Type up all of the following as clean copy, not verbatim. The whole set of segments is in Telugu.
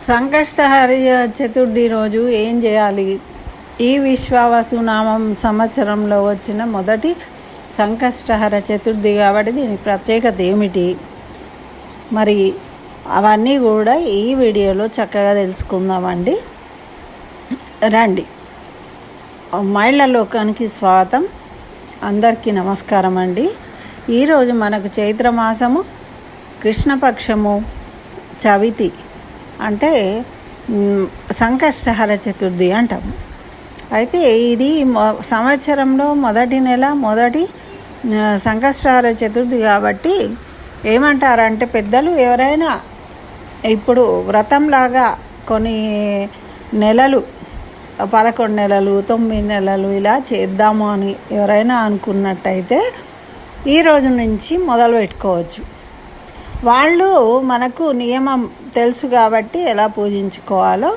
సంకష్టహర చతుర్థి రోజు ఏం చేయాలి? ఈ విశ్వావసు నామం సంవత్సరంలో వచ్చిన మొదటి సంకష్టహర చతుర్థి కాబట్టి దీని ప్రత్యేకత ఏమిటి, మరి అవన్నీ కూడా ఈ వీడియోలో చక్కగా తెలుసుకుందామండి. రండి. మహిళా లోకానికి స్వాగతం. అందరికీ నమస్కారం అండి. ఈరోజు మనకు చైత్రమాసము కృష్ణపక్షము చవితి అంటే సంకష్టహర చతుర్థి అంటాము. అయితే ఇది సంవత్సరంలో మొదటి నెల మొదటి సంకష్టహర చతుర్థి కాబట్టి ఏమంటారంటే పెద్దలు ఎవరైనా ఇప్పుడు వ్రతంలాగా కొన్ని నెలలు 11 నెలలు 9 నెలలు ఇలా చేద్దాము అని ఎవరైనా అనుకున్నట్టయితే ఈ రోజు నుంచి మొదలు పెట్టుకోవచ్చు. వాళ్ళు మనకు నియమం తెలుసు కాబట్టి ఎలా పూజించుకోవాలో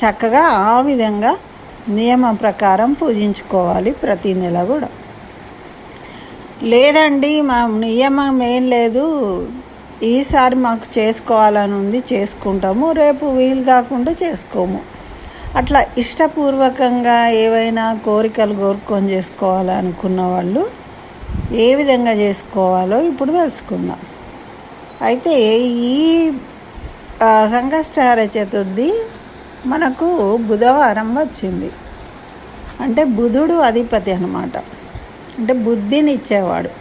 చక్కగా ఆ విధంగా నియమం ప్రకారం పూజించుకోవాలి ప్రతి నెల కూడా. లేదండి మా నియమం ఏం లేదు, ఈసారి మాకు చేసుకోవాలని ఉంది చేసుకుంటాము, రేపు వీలు కాకుండా చేసుకోము, అట్లా ఇష్టపూర్వకంగా ఏవైనా కోరికలు కోరుకొని చేసుకోవాలనుకున్న వాళ్ళు ఏ విధంగా చేసుకోవాలో ఇప్పుడు తెలుసుకుందాం. అయితే ఈ సంకష్టహర చతుర్థి మనకు బుధవారం వచ్చింది. అంటే బుధుడు అధిపతి అన్నమాట, అంటే బుద్ధిని ఇచ్చేవాడు.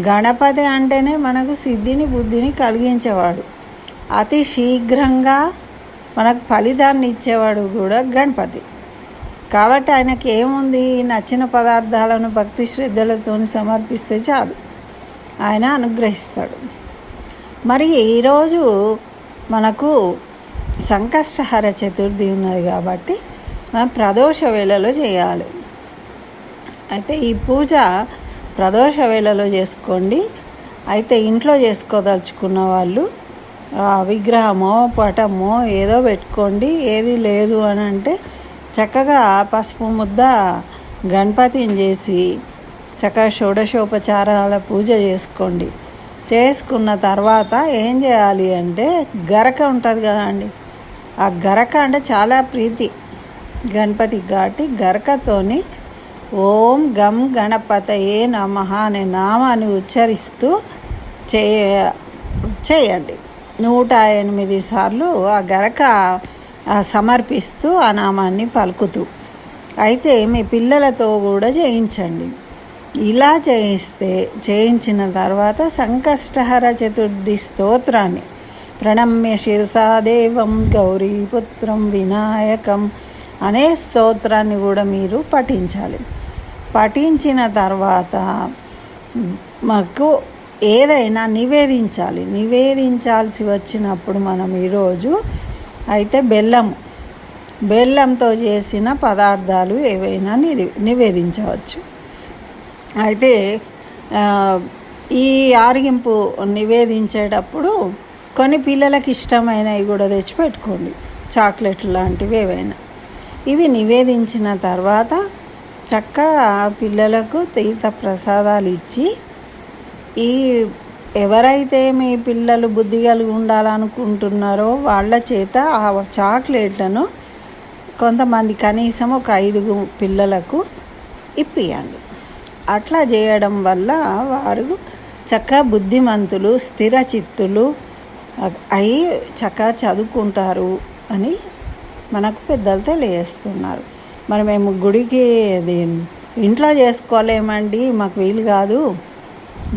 గణపతి అంటేనే మనకు సిద్ధిని బుద్ధిని కలిగించేవాడు. అతి శీఘ్రంగా మనకు ఫలితాన్ని ఇచ్చేవాడు కూడా గణపతి. కాబట్టి ఆయనకి ఏముంది, నచ్చిన పదార్థాలను భక్తి శ్రద్ధలతో సమర్పిస్తే చాలు, ఆయన అనుగ్రహిస్తాడు. మరి ఈరోజు మనకు సంకష్టహర చతుర్థి ఉన్నది కాబట్టి మనం ప్రదోష వేళలో చేయాలి. అయితే ఈ పూజ ప్రదోష వేళలో చేసుకోండి. అయితే ఇంట్లో చేసుకోదలుచుకున్న వాళ్ళు విగ్రహమో పటమో ఏదో పెట్టుకోండి. ఏది లేదు అని అంటే చక్కగా పసుపు ముద్ద గణపతిని చేసి చక్కగా షోడశోపచారాల పూజ చేసుకోండి. చేసుకున్న తర్వాత ఏం చేయాలి అంటే గరక ఉంటుంది కదా అండి, ఆ గరక అంటే చాలా ప్రీతి గణపతికి కాబట్టి గరకతోని ఓం గం గణపతయే నమః అనే నామాన్ని ఉచ్చరిస్తూ చేయండి. 108 సార్లు ఆ గరక సమర్పిస్తూ ఆ నామాన్ని పలుకుతూ. అయితే మీ పిల్లలతో కూడా చేయించండి. ఇలా చేయించిన తర్వాత సంకష్టహర చతుర్థి స్తోత్రాన్ని ప్రణమ్య శిరసా దేవం గౌరీపుత్రం వినాయకం అనే స్తోత్రాన్ని కూడా మీరు పఠించాలి. పఠించిన తర్వాత మాకు ఏదైనా నివేదించాల్సి వచ్చినప్పుడు మనం ఈరోజు అయితే బెల్లంతో చేసిన పదార్థాలు ఏవైనా నివేదించవచ్చు. అయితే ఈ ఆరగింపు నివేదించేటప్పుడు కొన్ని పిల్లలకి ఇష్టమైనవి కూడా తెచ్చిపెట్టుకోండి, చాక్లెట్లు లాంటివి ఏవైనా. ఇవి నివేదించిన తర్వాత చక్కగా పిల్లలకు తీర్థ ప్రసాదాలు ఇచ్చి, ఈ ఎవరైతే మీ పిల్లలు బుద్ధి కలిగి ఉండాలనుకుంటున్నారో వాళ్ళ చేత ఆ చాక్లెట్లను కొంతమంది కనీసం ఒక 5 పిల్లలకు ఇప్పియండి. అట్లా చేయడం వల్ల వారు చక్కగా బుద్ధిమంతులు స్థిర చిత్తులు అయి చక్కగా చదువుకుంటారు అని మనకు పెద్దలు తెలియజేస్తున్నారు. మరి మేము గుడికి ఇంట్లో చేసుకోలేమండి, మాకు వీలు కాదు,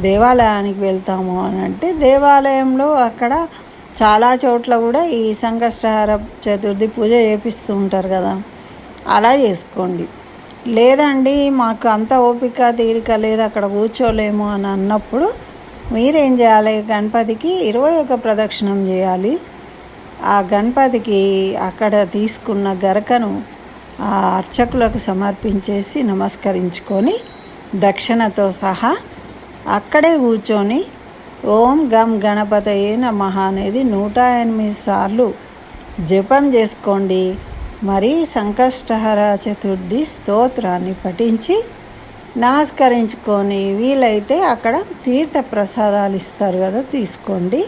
దేవాలయానికి వెళ్తాము అని అంటే దేవాలయంలో అక్కడ చాలా చోట్ల కూడా ఈ సంకష్టహర చతుర్థి పూజ చేపిస్తూ ఉంటారు కదా, అలా చేసుకోండి. లేదండి మాకు అంత ఓపిక తీరిక లేదు, అక్కడ కూర్చోలేము అని అన్నప్పుడు మీరేం చేయాలి, గణపతికి 21 ప్రదక్షిణం చేయాలి. ఆ గణపతికి అక్కడ తీసుకున్న గరకను ఆ అర్చకులకు సమర్పించేసి నమస్కరించుకొని దక్షిణతో సహా అక్కడే కూర్చొని ఓం గం గణపతయే నమః అనేది 108 సార్లు జపం చేసుకోండి. మరి సంకష్టహర చతుర్థి స్తోత్రాన్ని పఠించి నమస్కరించుకొని వీలైతే అక్కడ తీర్థ ప్రసాదాలు ఇస్తారు కదా, తీసుకోండి.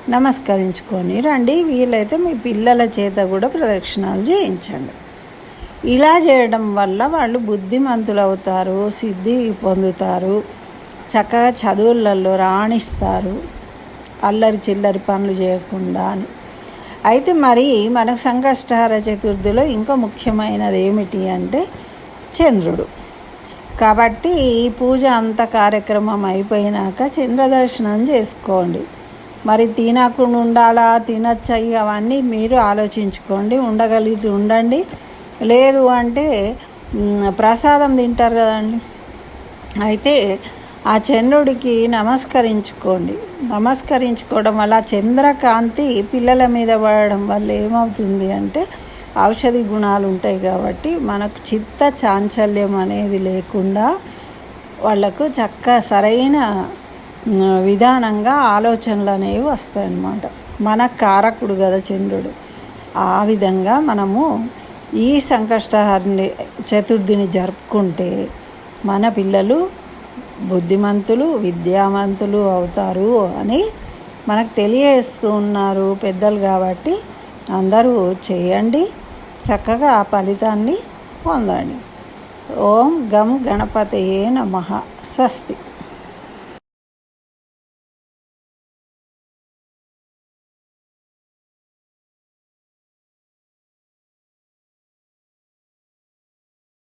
నమస్కరించుకొని రండి. వీలైతే మీ పిల్లల చేత కూడా ప్రదక్షిణాలు చేయించండి. ఇలా చేయడం వల్ల వాళ్ళు బుద్ధిమంతులు అవుతారు, సిద్ధి పొందుతారు, చక్కగా చదువులలో రాణిస్తారు, అల్లరి చిల్లరి పనులు చేయకుండా అని. అయితే మరి మనకు సంకష్టహర చతుర్థిలో ఇంకా ముఖ్యమైనది ఏమిటి అంటే చంద్రుడు. కాబట్టి ఈ పూజ అంత కార్యక్రమం అయిపోయినాక చంద్ర దర్శనం చేసుకోండి. మరి తినకుండా ఉండాలా, తినచ్చా, అవన్నీ మీరు ఆలోచించుకోండి. ఉండగలిగి ఉండండి, లేదు అంటే ప్రసాదం తింటారు కదండి. అయితే ఆ చంద్రుడికి నమస్కరించుకోండి. నమస్కరించుకోవడం వల్ల చంద్రకాంతి పిల్లల మీద పడడం వల్ల ఏమవుతుంది అంటే ఔషధి గుణాలు ఉంటాయి కాబట్టి మనకు చిత్త చాంచల్యం అనేది లేకుండా వాళ్ళకు సరైన విధానంగా ఆలోచనలు అనేవి వస్తాయన్నమాట. మన కారకుడు కదా చంద్రుడు. ఆ విధంగా మనము ఈ సంకష్టహర చతుర్థిని జరుపుకుంటే మన పిల్లలు బుద్ధిమంతులు, విద్యావంతులు అవుతారు అని మనకు తెలియజేస్తూ ఉన్నారు పెద్దలు. కాబట్టి అందరూ చేయండి, చక్కగా ఆ ఫలితాన్ని పొందండి. ఓం గం గణపతయే నమః. స్వస్తి.